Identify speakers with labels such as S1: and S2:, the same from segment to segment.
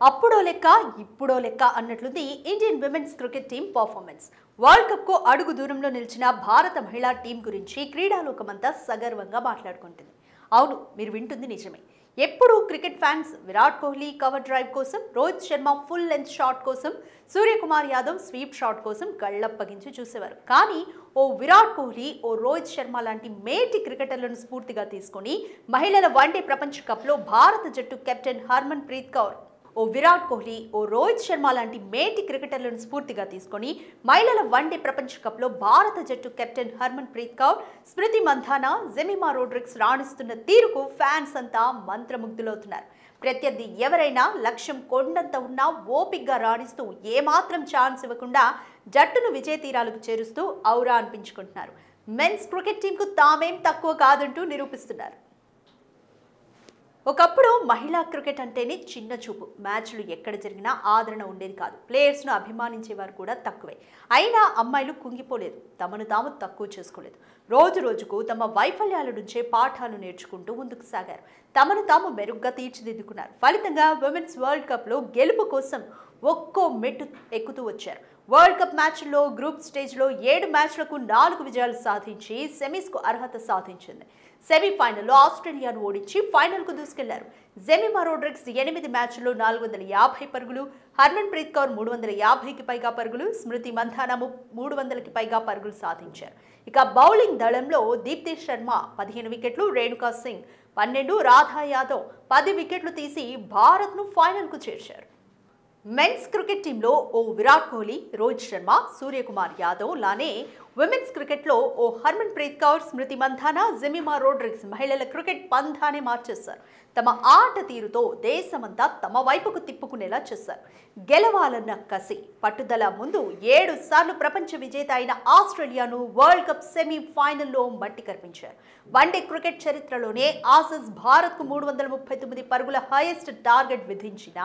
S1: అప్పుడో లెక్క ఇప్పుడో లెక్క అన్నట్లుంది Indian women's cricket team performance. World cup కు అడుగు దూరంలో నిలిచిన భారత మహిళా టీం గురించి క్రీడాలోకమంతా సగర్వంగా మాట్లాడుకుంటుంది. అవును, మీరు వింటుంది నిజమే. ఎప్పుడు cricket fans Virat Kohli cover drive కోసం, Rohit Sharma full length shot కోసం, సూర్యకుమార్ యాదవ్ స్వీప్ షాట్ కోసం కళ్ళప్పగించి చూసేవారు. కానీ ఓ విరాట్ కోహ్లీ, ఓ రోహిత్ శర్మ లాంటి మేటి క్రికెటర్లను స్ఫూర్తిగా తీసుకుని మహిళల వన్డే ప్రపంచ కప్లో భారత జట్టు కెప్టెన్ హర్మన్ ప్రీత్ కౌర్, ఓ విరాట్ కోహ్లీ, ఓ రోహిత్ శర్మ లాంటి మేటి క్రికెటర్లను స్ఫూర్తిగా తీసుకొని మహిళల వన్డే ప్రపంచ కప్లో భారత జట్టు కెప్టెన్ హర్మన్ ప్రీత్ కౌర్, స్మృతి మంధానా, జెమిమా రోడ్రిగ్స్ రాణిస్తున్న తీరుకు ఫ్యాన్స్ అంతా మంత్రముగ్ధులవుతున్నారు. ప్రత్యర్థి ఎవరైనా లక్ష్యం కొండంత ఉన్నా ఓపిగ్గా రాణిస్తూ ఏమాత్రం ఛాన్స్ ఇవ్వకుండా జట్టును విజయ తీరాలకు చేరుస్తూ ఔరా అనిపించుకుంటున్నారు. మెన్స్ క్రికెట్ టీంకు తామేం తక్కువ కాదంటూ నిరూపిస్తున్నారు. ఒకప్పుడు మహిళా క్రికెట్ అంటేనే చిన్న చూపు, మ్యాచ్లు ఎక్కడ జరిగినా ఆదరణ ఉండేది కాదు, ప్లేయర్స్ను అభిమానించేవారు కూడా తక్కువే. అయినా అమ్మాయిలు కుంగిపోలేదు, తమను తాము తక్కువ చేసుకోలేదు. రోజు రోజుకు తమ వైఫల్యాల నుంచే పాఠాలు నేర్చుకుంటూ ముందుకు సాగారు, తమను తాము మెరుగ్గా తీర్చిదిద్దుకున్నారు. ఫలితంగా విమెన్స్ వరల్డ్ కప్లో గెలుపు కోసం ఒక్కో మెట్టు ఎక్కుతూ వచ్చారు. వరల్డ్ కప్ మ్యాచ్ల్లో గ్రూప్ స్టేజ్లో 7 మ్యాచ్లకు 4 విజయాలు సాధించి సెమీస్కు అర్హత సాధించింది. సెమీఫైనల్లో ఆస్ట్రేలియాను ఓడించి ఫైనల్కు దూసుకెళ్లారు. జెమిమా రోడ్రిగ్స్ 8 మ్యాచ్ల్లో 450 పరుగులు, హర్మన్ ప్రీత్ కౌర్ 350కి పైగా పరుగులు, స్మృతి మంధానా 300కి పైగా పరుగులు సాధించారు. ఇక బౌలింగ్ దళంలో దీప్తి శర్మ 15 వికెట్లు, రేణుకా సింగ్ 12, రాధా యాదవ్ 10 వికెట్లు తీసి భారత్ను ఫైనల్కు చేర్చారు. మెన్స్ క్రికెట్ టీంలో ఓ విరాట్ కోహ్లీ, రోహిత్ శర్మ, సూర్యకుమార్ యాదవ్ లానే విమెన్స్ క్రికెట్లో ఓ హర్మన్ ప్రీత్ కౌర్, స్మృతి మంధానా, జెమిమా రోడ్రిగ్స్ మహిళల క్రికెట్ పంధానే మార్చేశారు. తమ ఆట తీరుతో దేశమంతా తమ వైపుకు తిప్పుకునేలా చేశారు. గెలవాలన్న కసి, పట్టుదల ముందు 7 సార్లు ప్రపంచ విజేత అయిన ఆస్ట్రేలియాను వరల్డ్ కప్ సెమీఫైనల్లో మట్టి కర్పించారు. వన్డే క్రికెట్ చరిత్రలోనే ఆసీస్ భారత్కు 339 పరుగుల హైయెస్ట్ టార్గెట్ విధించిన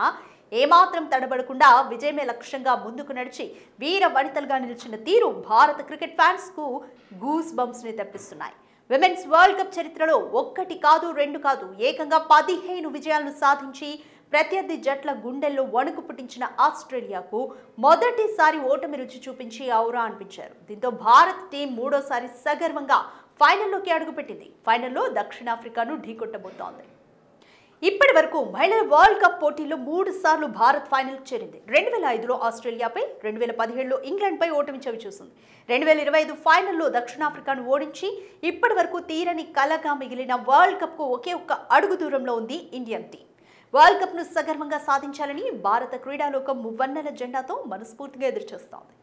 S1: ఏమాత్రం తడబడకుండా విజయమే లక్ష్యంగా ముందుకు నడిచి వీర వనితలుగా నిలిచిన తీరు భారత క్రికెట్ ఫ్యాన్స్ కు గూస్ బంప్స్ ని తెప్పిస్తున్నాయి. విమెన్స్ వరల్డ్ కప్ చరిత్రలో 1 కాదు 2 కాదు ఏకంగా 15 విజయాలను సాధించి ప్రత్యర్థి జట్ల గుండెల్లో వణుకు పుట్టించిన ఆస్ట్రేలియాకు మొదటిసారి ఓటమి రుచి చూపించి ఔరా అనిపించారు. దీంతో భారత్ టీం మూడోసారి సగర్వంగా ఫైనల్లోకి అడుగుపెట్టింది. ఫైనల్లో దక్షిణాఫ్రికాను ఢీకొట్టబోతోంది. ఇప్పటి వరకు మహిళల వరల్డ్ కప్ పోటీలో 3 సార్లు భారత్ ఫైనల్కి చేరింది. 2005లో ఆస్ట్రేలియాపై, 2017లో ఇంగ్లాండ్పై ఓటమి చవి చూసింది. 2025 ఫైనల్లో దక్షిణాఫ్రికాను ఓడించి ఇప్పటి వరకు తీరని కలగా మిగిలిన వరల్డ్ కప్కు ఒకే ఒక్క అడుగు దూరంలో ఉంది ఇండియన్ టీం. వరల్డ్ కప్ను సగర్వంగా సాధించాలని భారత క్రీడాలోకం మువ్వన్నెల జెండాతో మనస్ఫూర్తిగా ఎదురుచూస్తోంది.